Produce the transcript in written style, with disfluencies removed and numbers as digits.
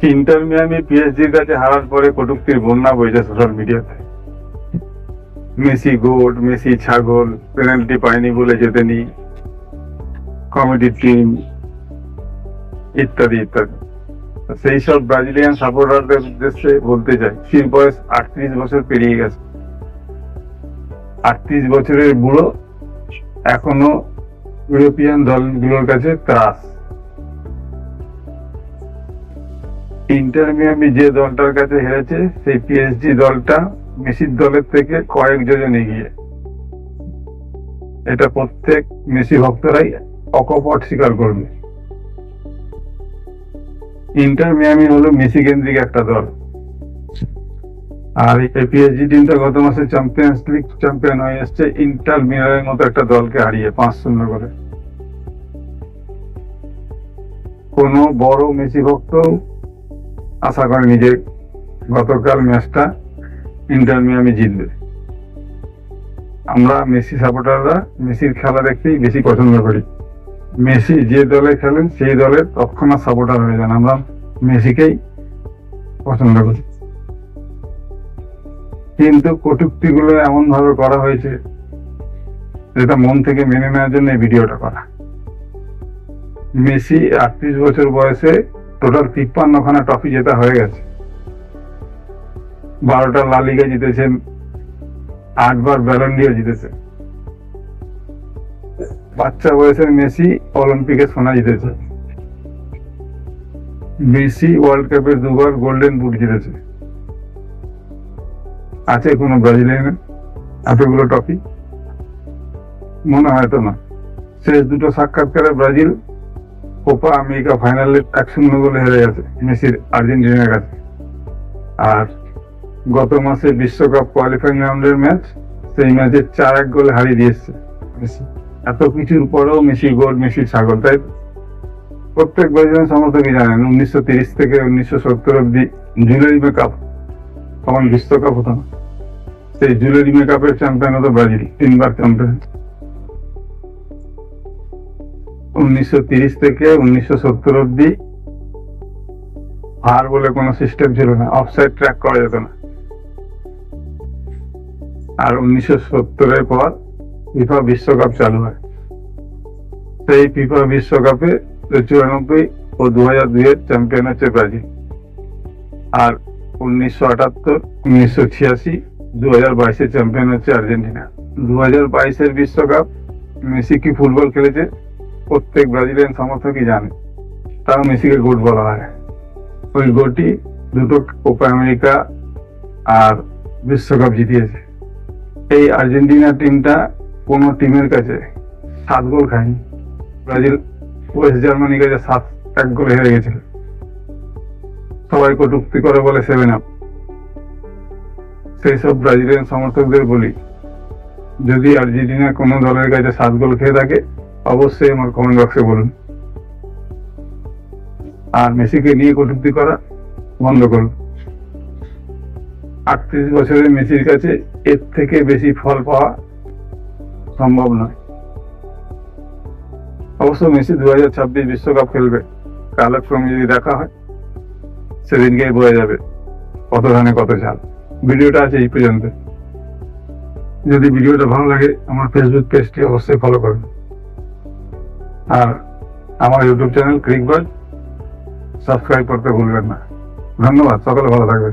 Inter Miami পিএসজির কাছে হারার পরে কটূক্তির বন্যা বইছে সোশ্যাল মিডিয়াতে। মেসি গোট, মেসি ছাগল, পেনাল্টি পায়নি বলে জেতেনি, কমিটির টিম, ইত্যাদি ইত্যাদি। সেই সব ব্রাজিলিয়ান সাপোর্টারদের উদ্দেশ্যে বলতে চাই, মেসির বয়স 38 বছর পেরিয়ে গেছে। 38 বছরের বুড়ো এখনো ইউরোপিয়ান দলগুলোর কাছে ত্রাস। ইন্টার মিয়ামি যে দলটার কাছে হেরেছে, সেই পিএসজি দলটা মেসির দলের থেকে কয়েক যোজন এগিয়ে। এটা প্রত্যেক মেসি ভক্তরাই অকপট স্বীকার করবে। ইন্টার মিয়ামি হলো মেসি কেন্দ্রিক একটা দল, আর এই পিএসজি টিমটা গত মাসে চ্যাম্পিয়ন্স লিগ চ্যাম্পিয়ন হয়ে এসছে ইন্টার মিলানের মতো একটা দলকে হারিয়ে 5-0 করে। কোনো বড় মেসি ভক্ত আশা করেনি যে গতকাল ম্যাচটা ইন্টার মিয়ামি জিতবে। আমরা মেসি সাপোর্টাররা মেসির খেলা দেখতেই বেশি পছন্দ করি। মেসি যে দলে খেলেন সেই দলের তৎক্ষণাৎ সাপোর্টার হয়ে যান। আমরা মেসিকেই পছন্দ করি, কিন্তু কটূক্তিগুলো এমন ভাবে করা হয়েছে যেটা মন থেকে মেনে নেওয়ার জন্য এই ভিডিওটা করা। মেসি 38 বছর বয়সে টোটাল 53খানা ট্রফি জেতা হয়ে গেছে। 12টা লা লিগা জিতেছেন, 8 বার ব্যালন ডি'র জিতেছে। বাচ্চা বয়সের মেসি অলিম্পিকে সোনা জিতেছে। মেসি ওয়ার্ল্ড কাপের 2 বার গোল্ডেন বুট জিতেছে। আছে কোনো ব্রাজিলিয়ানের এতগুলো ট্রফি? মনে হয় তো না। শেষ দুটো সাক্ষাৎকারে ব্রাজিল কোপা আমেরিকা ফাইনালে 1-0 গোলে হেরে গেছে মেসির আর্জেন্টিনার কাছে। আর গত মাসে বিশ্বকাপ কোয়ালিফাইং রাউন্ডের ম্যাচ, সেই ম্যাচে 4-1 গোলে হারিয়ে দিয়েছে মেসি। এত কিছুর পরেও মেসি গোল, মেসি ছাগল। তাই প্রত্যেক ব্রাজিলিয়ান সমর্থকই জানেন 1930 থেকে 1970 অব্দি জুলেরিমে কাপ, তখন বিশ্বকাপ হতো না, সেই জুলেরিমে কাপের চ্যাম্পিয়ন হতো ব্রাজিল, 3 বার চ্যাম্পিয়ন। 1930 থেকে 1970 অব্দি ভার বলে কোনো সিস্টেম ছিল না, অফসাইড ট্র্যাক করা যেত না। আর 1970-এর পর ফিফা বিশ্বকাপ চালু হয়। সেই ফিফা বিশ্বকাপে 94 ও 2002-এর চ্যাম্পিয়ন হচ্ছে ব্রাজিল। আর 1978, 1986, 2022-এর চ্যাম্পিয়ন হচ্ছে আর্জেন্টিনা। 2022-এর বিশ্বকাপ মেসি কি ফুটবল খেলেছে প্রত্যেক ব্রাজিলিয়ান সমর্থকই জানে, তাও মেসিকে গোট বলা হয়। ওই গোটি দুটো কোপা আমেরিকা আর বিশ্বকাপ জিতিয়েছে। এই আর্জেন্টিনা টিমটা কোনো টিমের কাছে 7 গোল খায়নি। ব্রাজিল ওয়েস্ট জার্মানির কাছে 7-1 গোলে হেরে গেছিল। সবাই কটূক্তি করে বলে 7 আপ। সেই সব ব্রাজিলিয়ান সমর্থকদের বলি, যদি আর্জেন্টিনা কোনো দলের কাছে 7 গোল খেয়ে থাকে অবশ্যই আমার কমেন্ট বক্সে বলুন। আর মেসিকে নিয়ে কটূক্তি করা বন্ধ করুন। 38 বছরের মেসির কাছে এর থেকে বেশি ফল পাওয়া সম্ভব নয়। অবশ্য মেসি 2026 বিশ্বকাপ খেলবে, কালক্রমে যদি দেখা হয় সেদিনকেই বোঝা যাবে কত ধানে কত চাল। ভিডিওটা আছে এই পর্যন্ত। যদি ভিডিওটা ভালো লাগে আমার ফেসবুক পেজটি অবশ্যই ফলো করবেন, আর আমার ইউটিউব চ্যানেল ক্রিকবাজ সাবস্ক্রাইব করতে ভুলবেন না। ধন্যবাদ, সকলে ভালো থাকবে।